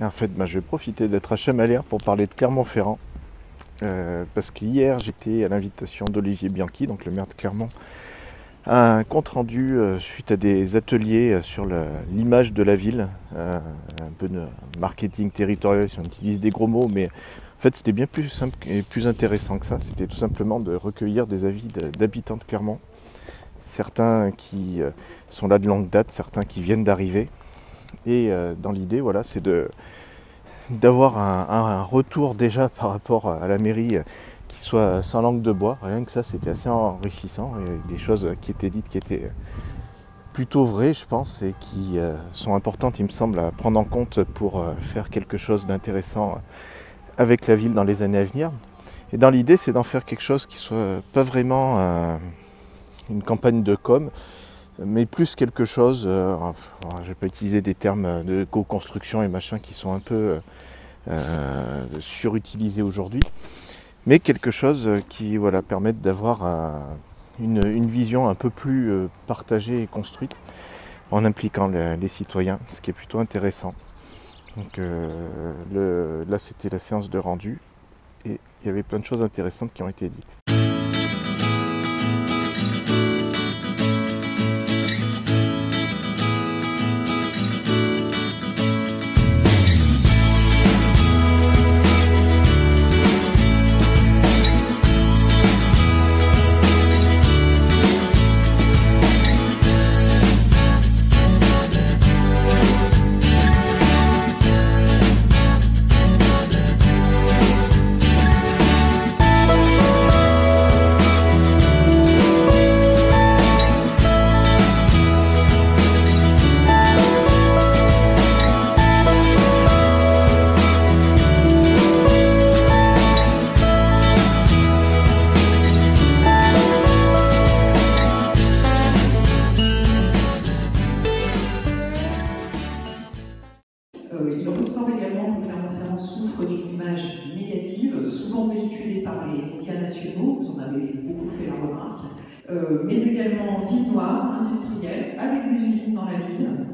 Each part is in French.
Et en fait, je vais profiter d'être à Chamalières pour parler de Clermont-Ferrand. Parce qu'hier, j'étais à l'invitation d'Olivier Bianchi, donc le maire de Clermont, à un compte rendu suite à des ateliers sur l'image de la ville, un peu de marketing territorial, si on utilise des gros mots, mais en fait c'était bien plus simple et plus intéressant que ça. C'était tout simplement de recueillir des avis d'habitants de Clermont, certains qui sont là de longue date, certains qui viennent d'arriver. Et dans l'idée, voilà, c'est d'avoir un retour déjà par rapport à la mairie qui soit sans langue de bois. Rien que ça, c'était assez enrichissant. Il y a des choses qui étaient dites qui étaient plutôt vraies, je pense, et qui sont importantes, il me semble, à prendre en compte pour faire quelque chose d'intéressant avec la ville dans les années à venir. Et dans l'idée, c'est d'en faire quelque chose qui soit pas vraiment une campagne de com', mais plus quelque chose, je ne vais pas utiliser des termes de co-construction et machin qui sont un peu surutilisés aujourd'hui, mais quelque chose qui permette d'avoir une vision un peu plus partagée et construite en impliquant les citoyens, ce qui est plutôt intéressant. Donc là c'était la séance de rendu et il y avait plein de choses intéressantes qui ont été dites. Il ressort également que Clermont-Ferrand souffre d'une image négative, souvent véhiculée par les médias nationaux, vous en avez beaucoup fait la remarque, mais également ville noire, industrielle, avec des usines dans la ville.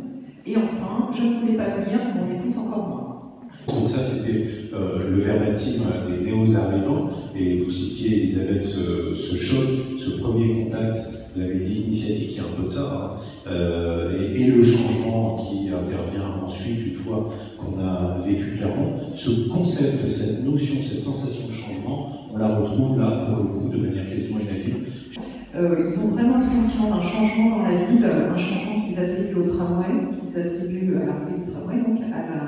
Et enfin, je ne voulais pas venir, mon épouse encore moins. Donc ça, c'était le verbatim des néo-arrivants, et vous citiez, Elisabeth, ce choc, ce premier contact, vous avez dit initiatique, il y a un peu de ça, et le changement qui intervient ensuite, une fois qu'on a vécu Clermont. Ce concept, cette notion, cette sensation de changement, on la retrouve là, pour le coup, de manière quasiment unanime. Ils ont vraiment le sentiment d'un changement dans la ville, un changement qu'ils attribuent au tramway, qu'ils attribuent à l'arrivée du tramway, donc à la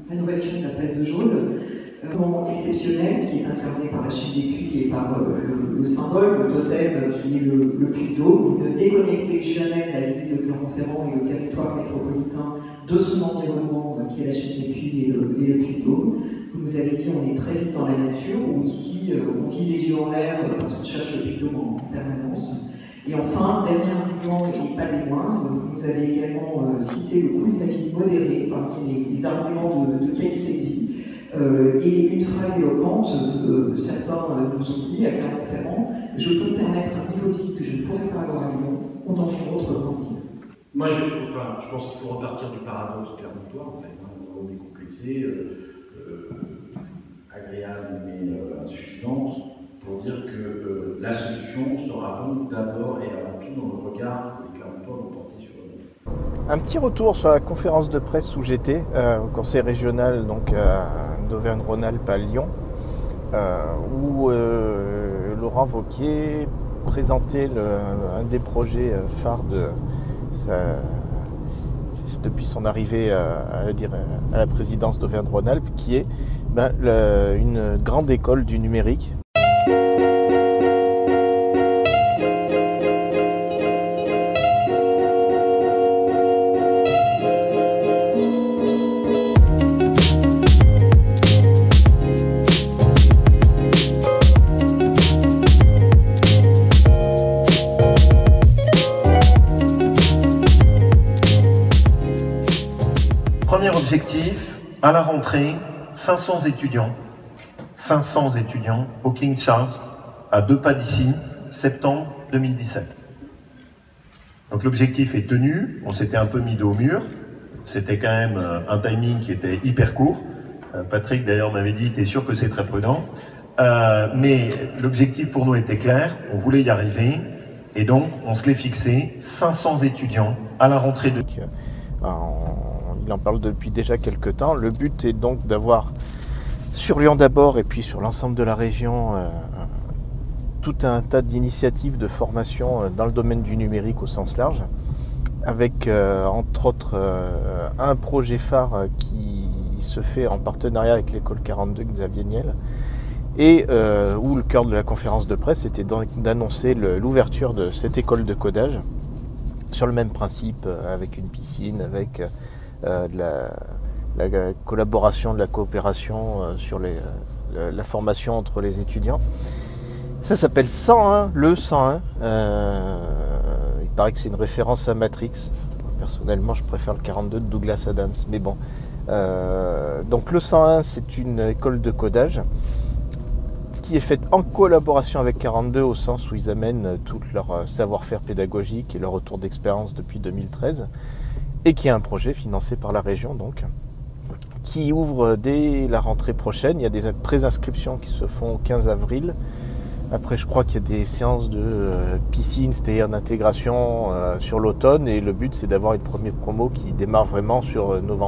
rénovation de la place de Jaune, un moment exceptionnel qui est incarné par la chaîne des puits et par le symbole, le totem qui est le puits d'eau. Vous ne déconnectez jamais la ville de Clermont-Ferrand et le territoire métropolitain de son environnement qui est la chaîne des puits et le puits d'eau. Vous nous avez dit on est très vite dans la nature, où ici on vit les yeux en l'air parce qu'on cherche le puits d'eau en permanence. Et enfin, dernier argument et pas des moindres, vous nous avez également cité le coût de la vie modéré parmi les arguments de qualité de vie. Et une phrase éloquente, certains nous ont dit à Clermont-Ferrand, je peux me permettre un niveau de vie que je ne pourrais pas avoir à Lyon ou dans une autre grande ville. Moi, je pense qu'il faut repartir du paradoxe clermontois, en fait, un homme décomplexé, agréable mais insuffisante, pour dire que la solution sera donc d'abord et avant tout dans le regard que les Clermontois vont porter sur eux. Un petit retour sur la conférence de presse où j'étais, au conseil régional d'Auvergne-Rhône-Alpes à Lyon, où Laurent Wauquiez présentait un des projets phares depuis son arrivée à la présidence d'Auvergne-Rhône-Alpes, qui est une grande école du numérique. Premier objectif, à la rentrée, 500 étudiants au King Charles, à 2 pas d'ici, septembre 2017. Donc l'objectif est tenu, on s'était un peu mis dos au mur, C'était quand même un timing qui était hyper court. Patrick d'ailleurs m'avait dit, t'es sûr que c'est très prudent. Mais l'objectif pour nous était clair, on voulait y arriver. Et donc, on se l'est fixé, 500 étudiants à la rentrée de... Il en parle depuis déjà quelques temps. Le but est donc d'avoir, sur Lyon d'abord et puis sur l'ensemble de la région, tout un tas d'initiatives de formation dans le domaine du numérique au sens large, avec entre autres un projet phare qui se fait en partenariat avec l'école 42 Xavier Niel, et où le cœur de la conférence de presse était d'annoncer l'ouverture de cette école de codage sur le même principe, avec une piscine, avec la collaboration, de la coopération sur la formation entre les étudiants. Ça s'appelle 101, le 101. Il paraît que c'est une référence à Matrix. Personnellement, je préfère le 42 de Douglas Adams, mais bon. Donc le 101, c'est une école de codage qui est faite en collaboration avec 42, au sens où ils amènent tout leur savoir-faire pédagogique et leur retour d'expérience depuis 2013, et qui est un projet financé par la région, donc, qui ouvre dès la rentrée prochaine. Il y a des préinscriptions qui se font au 15 avril. Après, je crois qu'il y a des séances de piscine, c'est-à-dire d'intégration sur l'automne, et le but, c'est d'avoir une première promo qui démarre vraiment sur novembre.